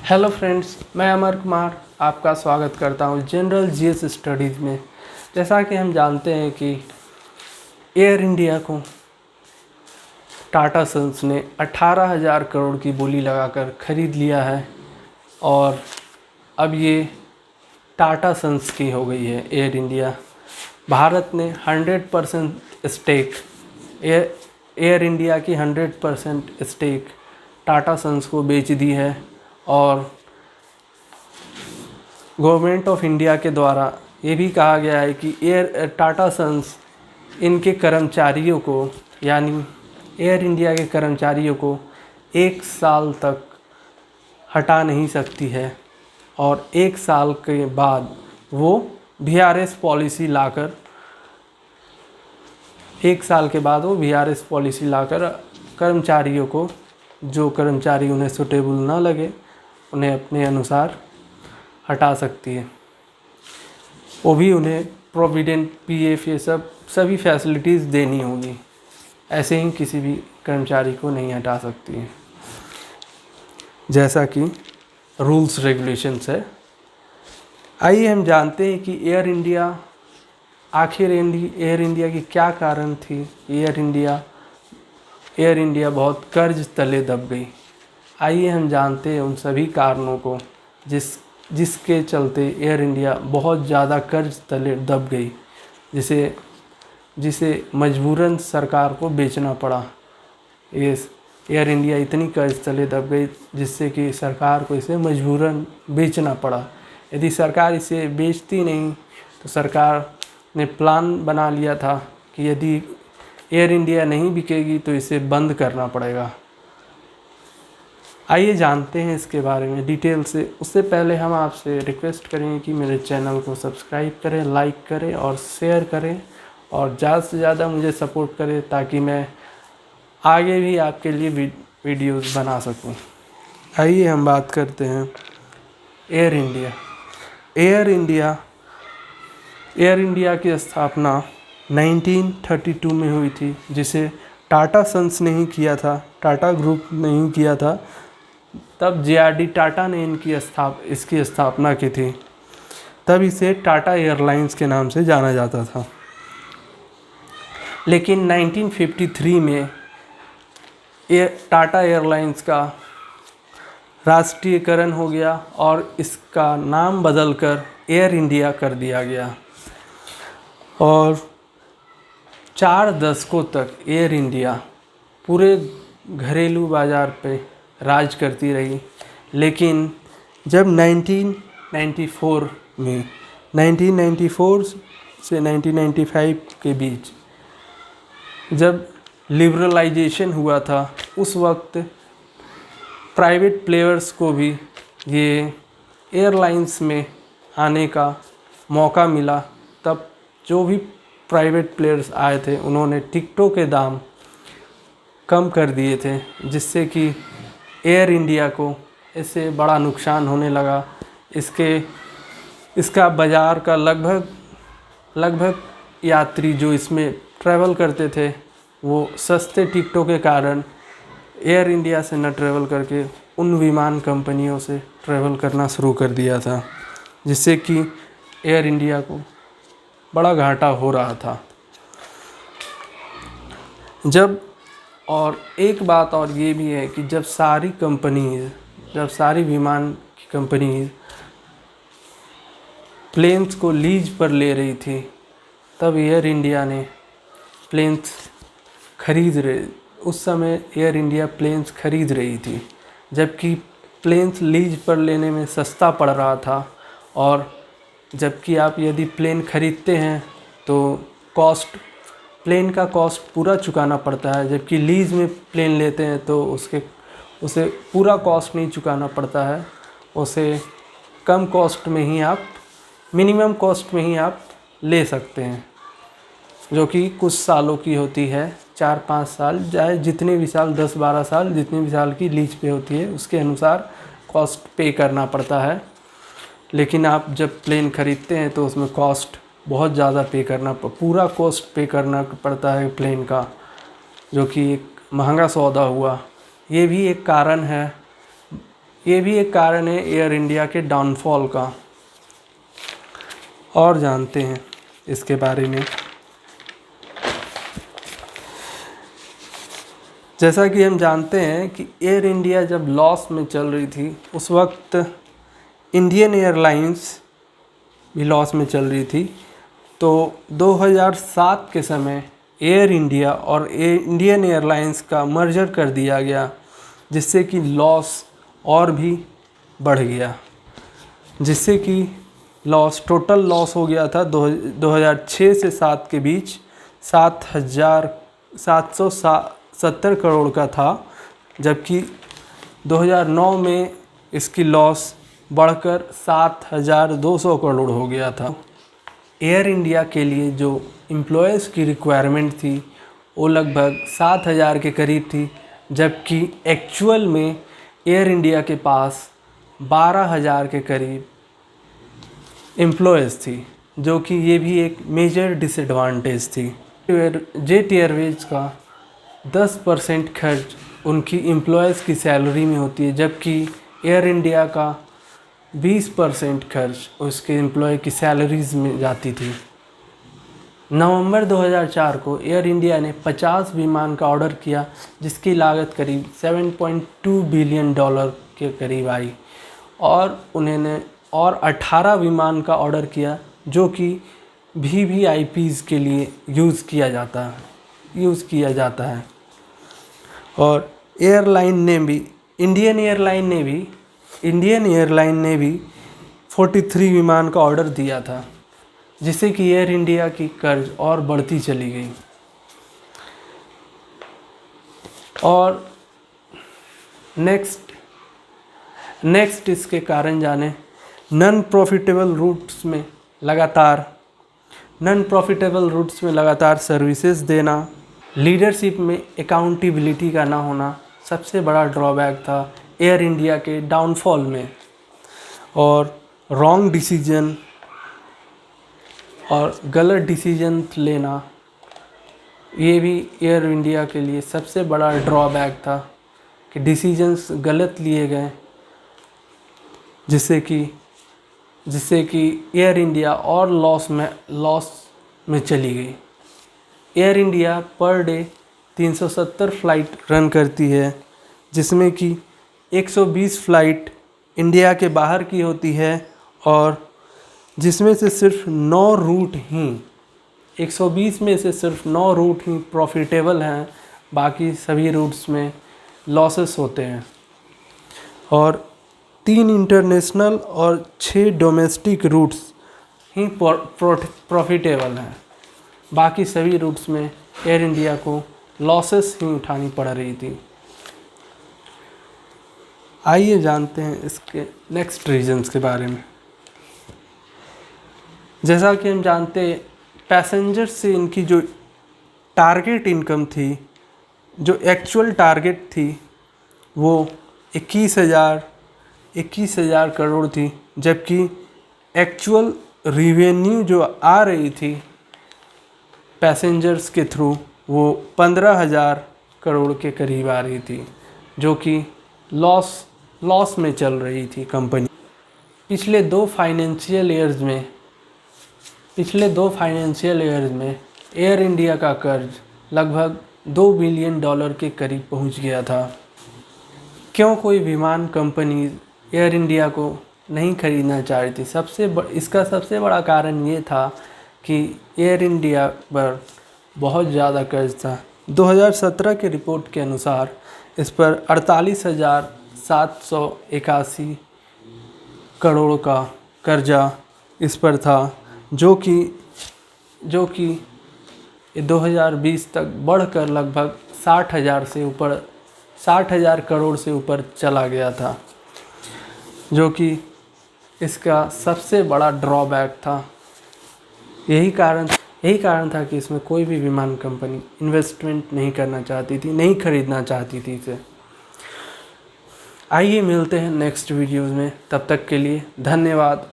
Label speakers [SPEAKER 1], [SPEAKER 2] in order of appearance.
[SPEAKER 1] Hello friends, मैं अमर कुमार आपका स्वागत करता हूं जनरल जीएस स्टडीज़ में। जैसा कि हम जानते हैं कि एयर इंडिया को टाटा सन्स ने 18,000 करोड़ की बोली लगाकर ख़रीद लिया है और अब ये टाटा सन्स की हो गई है एयर इंडिया। भारत ने 100% स्टेक एयर इंडिया की 100% स्टेक टाटा सन्स को बेच दी है और गवर्नमेंट ऑफ इंडिया के द्वारा ये भी कहा गया है कि टाटा सन्स इनके कर्मचारियों को यानी एयर इंडिया के कर्मचारियों को 1 साल तक हटा नहीं सकती है और 1 साल के बाद वो वीआरएस पॉलिसी लाकर 1 साल के बाद वो वीआरएस पॉलिसी लाकर कर्मचारियों को, जो कर्मचारी उन्हें सूटेबल ना लगे, उन्हें अपने अनुसार हटा सकती है। वो भी उन्हें प्रोविडेंट पीएफ ये सभी फैसिलिटीज़ देनी होगी। ऐसे ही किसी भी कर्मचारी को नहीं हटा सकती है, जैसा कि रूल्स रेगुलेशंस है। आइए हम जानते हैं कि एयर इंडिया की क्या कारण थी। एयर इंडिया बहुत कर्ज तले दब गई। आइए हम जानते हैं उन सभी कारणों को जिसके चलते एयर इंडिया बहुत ज़्यादा कर्ज तले दब गई, जिसे मजबूरन सरकार को बेचना पड़ा। एयर इंडिया इतनी कर्ज तले दब गई जिससे कि सरकार को इसे मजबूरन बेचना पड़ा। यदि सरकार इसे बेचती नहीं तो सरकार ने प्लान बना लिया था कि यदि एयर इंडिया नहीं बिकेगी तो इसे बंद करना पड़ेगा। आइए जानते हैं इसके बारे में डिटेल से। उससे पहले हम आपसे रिक्वेस्ट करेंगे कि मेरे चैनल को सब्सक्राइब करें, लाइक करें और शेयर करें और ज़्यादा से ज़्यादा मुझे सपोर्ट करें ताकि मैं आगे भी आपके लिए वीडियोस बना सकूं। आइए हम बात करते हैं एयर इंडिया। एयर इंडिया की स्थापना 1932 में हुई थी, जिसे टाटा सन्स ने ही किया था, टाटा ग्रुप ने ही किया था। तब जे.आर.डी. टाटा ने इसकी स्थापना की थी। तब इसे टाटा एयरलाइंस के नाम से जाना जाता था। लेकिन 1953 में टाटा एयरलाइंस का राष्ट्रीयकरण हो गया और इसका नाम बदलकर एयर इंडिया कर दिया गया और 4 दशकों तक एयर इंडिया पूरे घरेलू बाज़ार पे राज करती रही। लेकिन जब 1994 से 1995 के बीच जब लिबरलाइजेशन हुआ था, उस वक्त प्राइवेट प्लेयर्स को भी ये एयरलाइंस में आने का मौका मिला। तब जो भी प्राइवेट प्लेयर्स आए थे उन्होंने टिकटों के दाम कम कर दिए थे, जिससे कि एयर इंडिया को इससे बड़ा नुकसान होने लगा। इसका बाज़ार का लगभग यात्री जो इसमें ट्रैवल करते थे वो सस्ते टिकटों के कारण एयर इंडिया से न ट्रैवल करके उन विमान कंपनियों से ट्रैवल करना शुरू कर दिया था, जिससे कि एयर इंडिया को बड़ा घाटा हो रहा था। एक बात और ये भी है कि जब सारी विमान की कंपनीज प्लेन्स को लीज पर ले रही थी, तब एयर इंडिया ने उस समय एयर इंडिया प्लेन्स खरीद रही थी, जबकि प्लेन्स लीज पर लेने में सस्ता पड़ रहा था। और जबकि आप यदि प्लेन खरीदते हैं तो प्लेन का कॉस्ट पूरा चुकाना पड़ता है, जबकि लीज में प्लेन लेते हैं तो उसे पूरा कॉस्ट नहीं चुकाना पड़ता है। उसे कम कॉस्ट में ही मिनिमम कॉस्ट में ही आप ले सकते हैं, जो कि कुछ सालों की होती है, 4-5 साल, चाहे जितने भी साल, 10-12 साल, जितने भी साल की लीज पे होती है उसके अनुसार कॉस्ट पे करना पड़ता है। लेकिन आप जब प्लेन ख़रीदते हैं तो उसमें कॉस्ट बहुत ज़्यादा पूरा कॉस्ट पे करना पड़ता है प्लेन का, जो कि एक महंगा सौदा हुआ। ये भी एक कारण है ये भी एक कारण है एयर इंडिया के डाउनफॉल का। और जानते हैं इसके बारे में। जैसा कि हम जानते हैं कि एयर इंडिया जब लॉस में चल रही थी उस वक्त इंडियन एयरलाइंस भी लॉस में चल रही थी। तो 2007 के समय एयर इंडिया और इंडियन एयरलाइंस का मर्जर कर दिया गया, जिससे कि लॉस और भी बढ़ गया, जिससे कि टोटल लॉस हो गया था 2006 से 7 के बीच 7,770 करोड़ का था, जबकि 2009 में इसकी लॉस बढ़कर 7,200 करोड़ हो गया था। एयर इंडिया के लिए जो एम्प्लॉयज़ की रिक्वायरमेंट थी वो लगभग 7,000 के करीब थी, जबकि एक्चुअल में एयर इंडिया के पास 12,000 के करीब एम्प्लॉयज़ थी, जो कि ये भी एक मेजर डिसएडवांटेज थी। जेट एयरवेज का 10% खर्च उनकी एम्प्लॉयज़ की सैलरी में होती है, जबकि एयर इंडिया का 20% खर्च उसके एम्प्लॉय की सैलरीज़ में जाती थी। नवंबर 2004 को एयर इंडिया ने 50 विमान का ऑर्डर किया, जिसकी लागत करीब $7.2 बिलियन के करीब आई, और उन्होंने 18 विमान का ऑर्डर किया जो कि VVIPs के लिए यूज़ किया जाता है। और इंडियन एयरलाइन ने भी 43 विमान का ऑर्डर दिया था, जिससे कि एयर इंडिया की कर्ज और बढ़ती चली गई। और नेक्स्ट इसके कारण जाने नॉन प्रॉफिटेबल रूट्स में लगातार सर्विसेज देना, लीडरशिप में अकाउंटेबिलिटी का ना होना सबसे बड़ा ड्रॉबैक था एयर इंडिया के डाउनफॉल में। और रॉन्ग डिसीजन और गलत डिसीजन लेना, ये भी एयर इंडिया के लिए सबसे बड़ा ड्रॉबैक था कि डिसीजंस गलत लिए गए, जिससे कि एयर इंडिया और लॉस में चली गई। Air India per day 370 flight run करती है, जिसमें कि 120 फ़्लाइट इंडिया के बाहर की होती है, और जिसमें से सिर्फ 9 रूट ही 120 में से सिर्फ 9 रूट ही प्रॉफिटेबल हैं, बाकी सभी रूट्स में लॉसेस होते हैं। और 3 इंटरनेशनल और 6 डोमेस्टिक रूट्स ही प्रॉफिटेबल हैं, बाकी सभी रूट्स में एयर इंडिया को लॉसेस ही उठानी पड़ रही थी। आइए जानते हैं इसके नेक्स्ट रीजंस के बारे में। जैसा कि हम जानते हैं, पैसेंजर से इनकी जो टारगेट इनकम थी, जो एक्चुअल टारगेट थी, वो 21,000 करोड़ थी, जबकि एक्चुअल रिवेन्यू जो आ रही थी पैसेंजर्स के थ्रू वो 15,000 करोड़ के करीब आ रही थी, जो कि लॉस में चल रही थी कंपनी। पिछले दो फाइनेंशियल ईयर्स में एयर इंडिया का कर्ज लगभग $2 बिलियन के करीब पहुंच गया था। क्यों कोई विमान कंपनी एयर इंडिया को नहीं खरीदना चाह रही थी? इसका सबसे बड़ा कारण ये था कि एयर इंडिया पर बहुत ज़्यादा कर्ज था। 2017 के रिपोर्ट के अनुसार इस पर 48,781 करोड़ का कर्जा इस पर था, जो कि 2020 तक बढ़कर लगभग 60,000 करोड़ से ऊपर चला गया था, जो कि इसका सबसे बड़ा ड्रॉबैक था। यही कारण था कि इसमें कोई भी विमान कंपनी इन्वेस्टमेंट नहीं करना चाहती थी, नहीं खरीदना चाहती थी इसे। आइए मिलते हैं नेक्स्ट वीडियोज़ में, तब तक के लिए धन्यवाद।